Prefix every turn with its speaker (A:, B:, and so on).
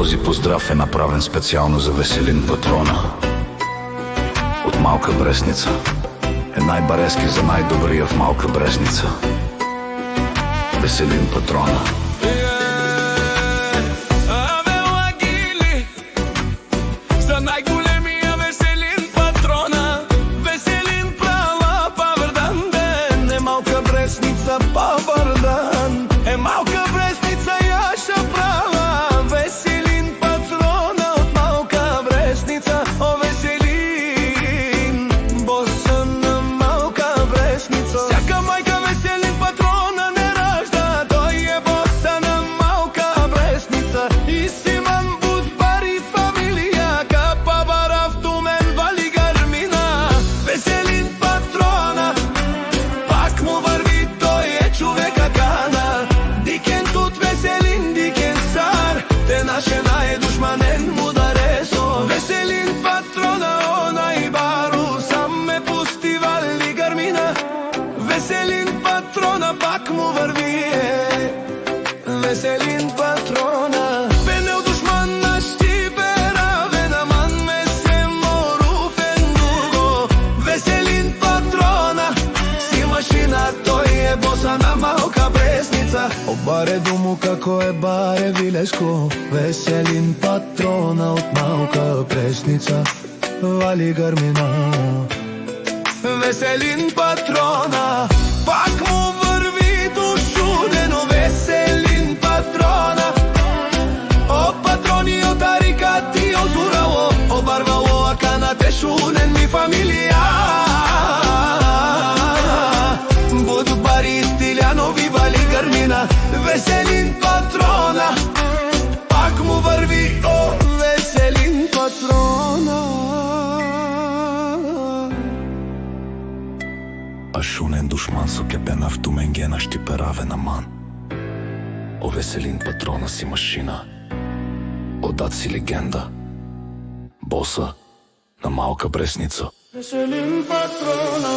A: Този поздрав е направен специално за Веселин, патрона от Малка Брестница. Най-барески за най-добрия в Малка Брестница. Веселин, патрона.
B: За най-големия Веселин, патрона. Веселин права Павърдан ден. Е Малка Брестница Павърдан. Е Малка Брестница Яша права. Веселин, патрона от Малка Брестница. О, Веселин, боса на Малка Брестница. Всяка майка Веселин, патрона не ражда. Той е боса на Малка Брестница. И Симан Будбари фамилия. Капа Барав Тумен Вали Гармина. Веселин, патрона, пак му върви, той е човека кана. Дикен тут Веселин, дикен цар. Те наша е душманен му даресо. Веселин, патрона, она и бару. Сам ме пусти Вали Гармина. Веселин, патрона, пак му върви. Веселин, патрона. Бенел душман на Штибера, Венаман ме се моруфен дуго. Веселин, патрона, си машина, той е боса на Малка Брестница. О, баре думо како е баре Вилешко. Веселин, патрона от Малка Брестница. Вали Гармина. Веселин, патрона, пак му върви душудено. Веселин, патрона, о патрони от Арика ти озурало. Обарвало акана те шунен ми фамилия. Будбари Стилянови Вали Гармина. Веселин, патрона, пак му върви. О, Веселин, патрона.
A: А шунен душман со кепена в тумен гена Штипера Венаман. О, Веселин, патрона, си машина. О, дат си легенда. Боса на Малка Брестница.
B: Веселин, патрона.